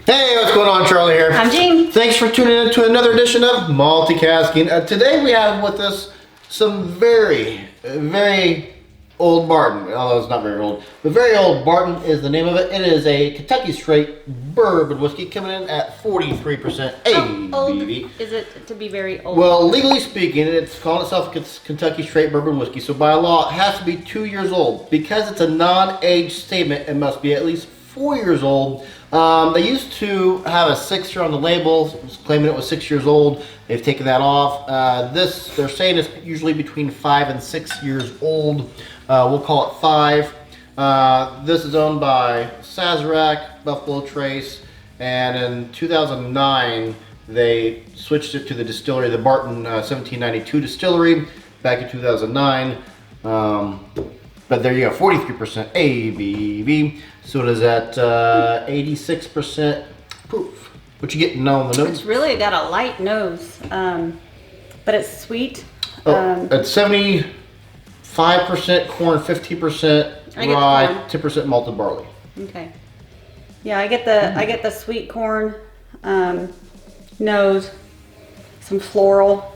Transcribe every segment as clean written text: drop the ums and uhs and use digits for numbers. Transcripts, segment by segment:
Hey, what's going on? Charlie here. I'm Jean. Thanks for tuning in to another edition of Multicasking. Today we have with us some very old Barton. Although it's not very old, but very old Barton is the name of it. It is a Kentucky Straight Bourbon Whiskey coming in at 43% ABV. How old is it to be very old? Well, legally speaking, it's calling itself Kentucky Straight Bourbon Whiskey. So by law, it has to be 2 years old. Because it's a non-age statement, it must be at least 4 years old. They used to have a 6 year on the label, claiming it was 6 years old. They've taken that off. They're saying it's usually between 5 and 6 years old. We'll call it 5. This is owned by Sazerac, Buffalo Trace, and in 2009 they switched it to the distillery, the Barton 1792 Distillery, back in 2009. But there you go, 43% ABV. So it is at 86% proof. What you getting on the nose? It's really got a light nose, but it's sweet. It's 75% corn, 15% rye, 10% malted barley. Okay. Yeah, I get the sweet corn nose, some floral.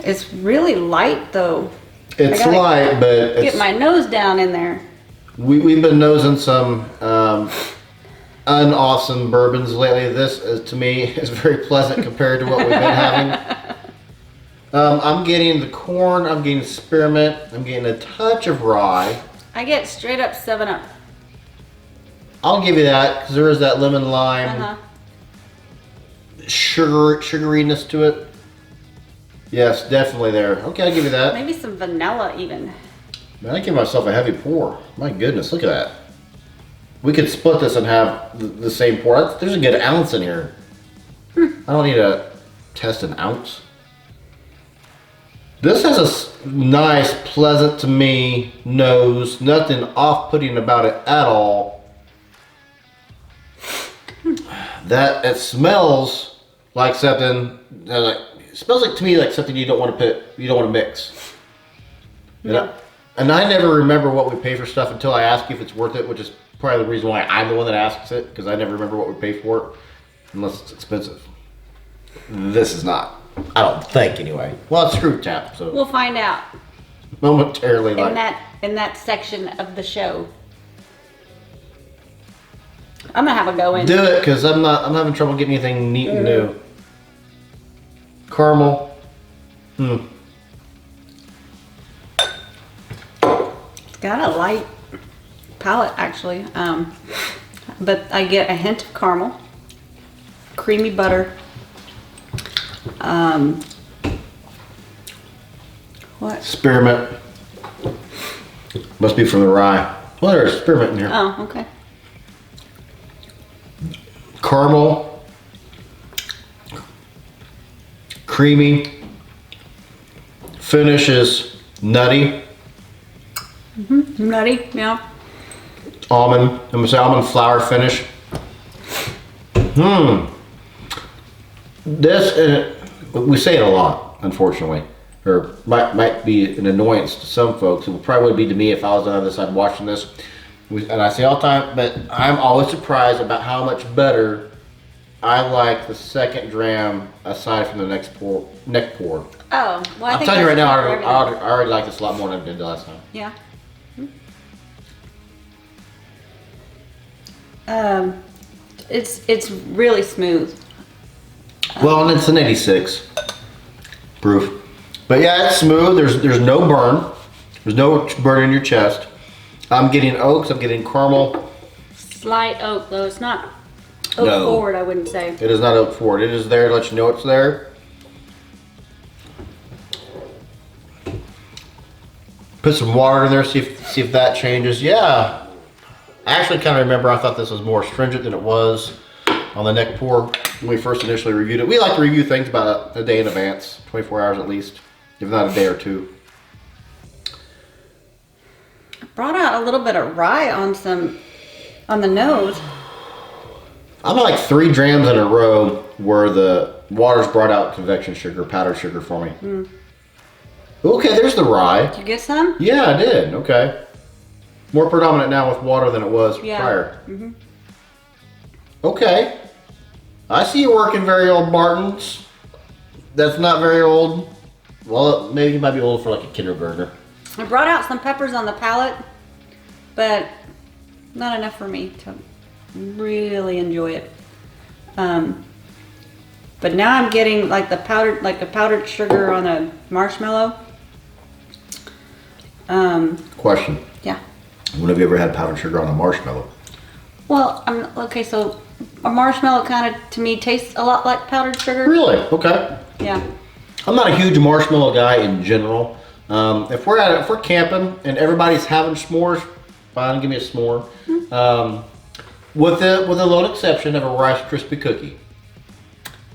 It's really light though. It's light, but get my nose down in there. We've been nosing some unawesome bourbons lately. This is, to me, is very pleasant compared to what we've been having. I'm getting the corn, I'm getting spearmint, I'm getting a touch of rye. I get straight up 7-Up. I'll give you that because there is that lemon lime sugariness to it. Yes, definitely there. Okay, I'll give you that. Maybe some vanilla even. Man, I give myself a heavy pour. My goodness, look at that. We could split this and have the same pour. There's a good ounce in here. I don't need to test an ounce. This has a nice, pleasant to me nose. Nothing off-putting about it at all. That it smells like something. It smells like to me like something you don't want to mix. Yeah. And I never remember what we pay for stuff until I ask you if it's worth it, which is probably the reason why I'm the one that asks it, because I never remember what we pay for it unless it's expensive. This is not. I don't think anyway. Well, it's screw tap, so We'll find out momentarily in that section of the show. I'm gonna have a go in. Do it, because I'm having trouble getting anything neat and new. Caramel. It's got a light palate actually, but I get a hint of caramel, creamy butter. What? Spearmint. Must be from the rye. Well, there's spearmint in here. Oh, okay. Caramel. Creamy. Finish is nutty. Nutty, yeah. Almond. I'm gonna say almond flour finish. This, we say it a lot, unfortunately, or might be an annoyance to some folks. It probably would be to me if I was on the other side watching this. And I say all the time, but I'm always surprised about how much better I like the second dram aside from the neck pour. Oh, well, I'm telling you right now, I already like this a lot more than I did the last time. Yeah. It's really smooth. Well, and it's an 86 proof. But yeah, it's smooth. There's no burn. There's no burn in your chest. I'm getting oaks. I'm getting caramel. Slight oak, though. It's not oak forward, I wouldn't say. It is not oak forward. It is there to let you know it's there. Put some water in there, see if that changes. Yeah. I actually kind of remember I thought this was more stringent than it was on the neck pour when we first initially reviewed it. We like to review things about a day in advance, 24 hours at least, if not a day or two. Brought out a little bit of rye on the nose. I'm like 3 drams in a row where the water's brought out convection sugar, powdered sugar for me. Okay, there's the rye. Did you get some? Yeah, I did. Okay. More predominant now with water than it was prior. Mm-hmm. Okay. I see you working very old Bartons. That's not very old. Well, maybe it might be old for like a kindergartner. I brought out some peppers on the palate, but not enough for me to really enjoy it. But now I'm getting like a powdered sugar on a marshmallow. Question. Yeah. When have you ever had powdered sugar on a marshmallow? Well, okay, so a marshmallow kind of, to me, tastes a lot like powdered sugar. Really? Okay. Yeah. I'm not a huge marshmallow guy in general. If we're camping and everybody's having s'mores, fine, give me a s'more. With the lone exception of a Rice Krispie cookie.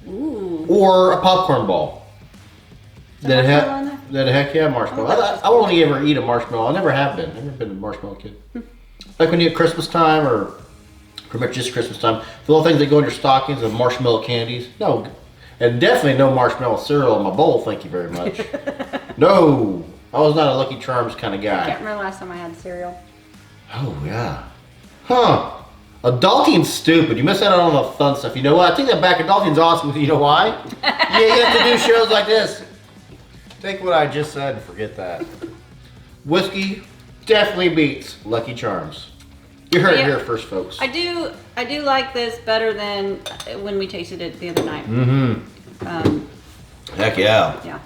Ooh. Or a popcorn ball. That heck yeah, marshmallow. I won't ever eat a marshmallow. I never have been. I've never been a marshmallow kid. Like when you at Christmas time or pretty much just Christmas time, the little things that go in your stockings of marshmallow candies. No. And definitely no marshmallow cereal in my bowl, thank you very much. No. I was not a Lucky Charms kind of guy. I can't remember last time I had cereal. Oh, yeah. Huh. Adulting's stupid. You miss out on all the fun stuff. You know what? I take that back. Adulting's awesome. You know why? Yeah, you have to do shows like this. Take what I just said and forget that. Whiskey definitely beats Lucky Charms. You heard it here first, folks. I do like this better than when we tasted it the other night. Mm-hmm. Heck yeah. Yeah.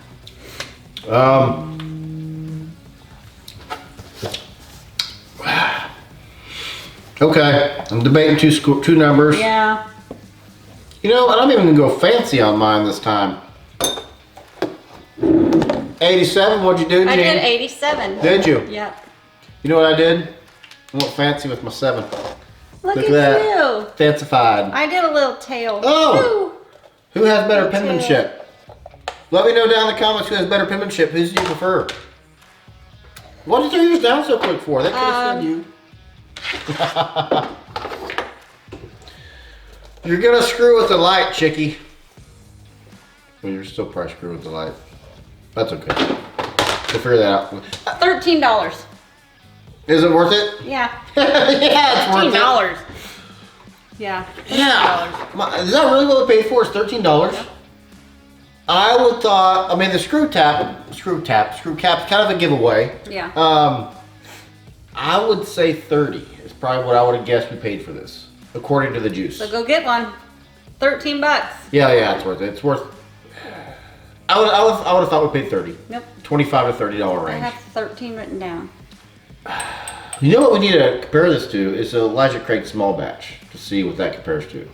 Okay, I'm debating two numbers. Yeah. You know, I'm even gonna go fancy on mine this time. 87, what'd you do, Jean? I did 87. Did you? Yep. You know what I did? I went fancy with my 7. Look at that. you. Fancified. I did a little tail. Oh! Who has better Me too. penmanship? Let me know down in the comments who has better penmanship. Who do you prefer? What did you use down so quick for? They could have said you. You're gonna screw with the light, chickie. Well, you're still probably screwing with the light. That's okay. We'll figure that out. $13. Is it worth it? Yeah. Yeah, it's worth $13. Yeah. Yeah. Is that really what we paid for? Is $13? Yep. I would thought. I mean, the screw cap's kind of a giveaway. Yeah. I would say 30 is probably what I would have guessed we paid for this, according to the juice. So go get one. $13. Yeah, it's worth it. It's worth. I would have thought we paid 30. Nope. $25 to $30 I range. have 13 written down. You know what we need to compare this to is a Elijah Craig small batch to see what that compares to.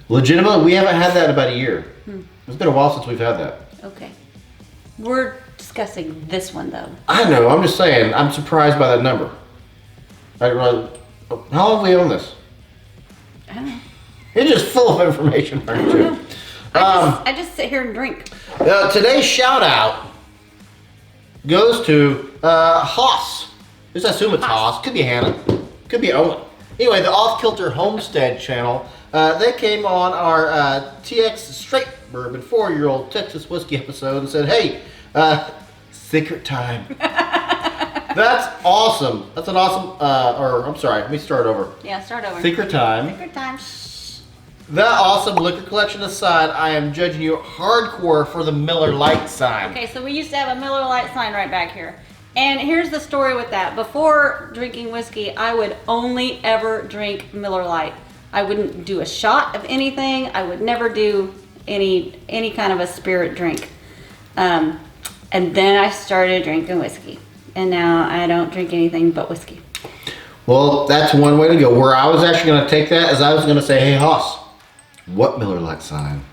Legitimately, we haven't had that in about a year. It's been a while since we've had that. Okay. We're discussing this one though. I know. I'm just saying. I'm surprised by that number. How long have we owned this? I don't know. You're just full of information, aren't you? I just sit here and drink. Today's shout out goes to Haas. Just assume it's Haas. Could be Hannah. Could be Owen. Anyway, the Off Kilter Homestead channel. They came on our TX Straight Bourbon 4-year-old Texas whiskey episode and said, "Hey, secret time." That's awesome. That's an awesome. I'm sorry. Let me start over. Yeah, start over. Secret time. Secret time. That awesome liquor collection aside, I am judging you hardcore for the Miller Lite sign. Okay, so we used to have a Miller Lite sign right back here. And here's the story with that. Before drinking whiskey, I would only ever drink Miller Lite. I wouldn't do a shot of anything. I would never do any kind of a spirit drink. And then I started drinking whiskey. And now I don't drink anything but whiskey. Well, that's one way to go. Where I was actually going to take that is I was going to say, "Hey, Haas, what Miller Lite sign?"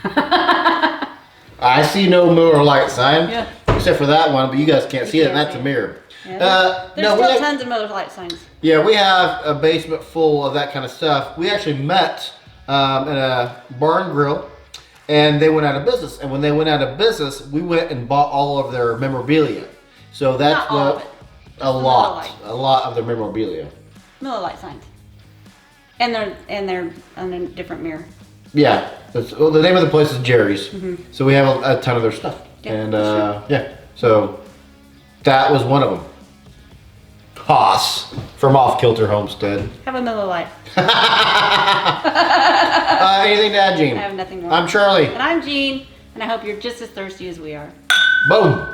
I see no Miller Lite sign. Yeah. Except for that one, but you guys can't see it, and that's a mirror. Yeah, there's still tons of Miller Lite signs. Yeah, we have a basement full of that kind of stuff. We actually met in a bar and grill, and they went out of business. And when they went out of business, we went and bought all of their memorabilia. So that's Not all of it. A lot of their memorabilia. Miller Lite signs. And they're on a different mirror. Yeah, well, the name of the place is Jerry's. So we have a ton of their stuff. Yeah, And yeah, so that was one of them. Haas from Off Kilter Homestead. Have a Miller Lite. Anything to add, Gene? I have nothing more. I'm Charlie. And I'm Jean, and I hope you're just as thirsty as we are. Boom.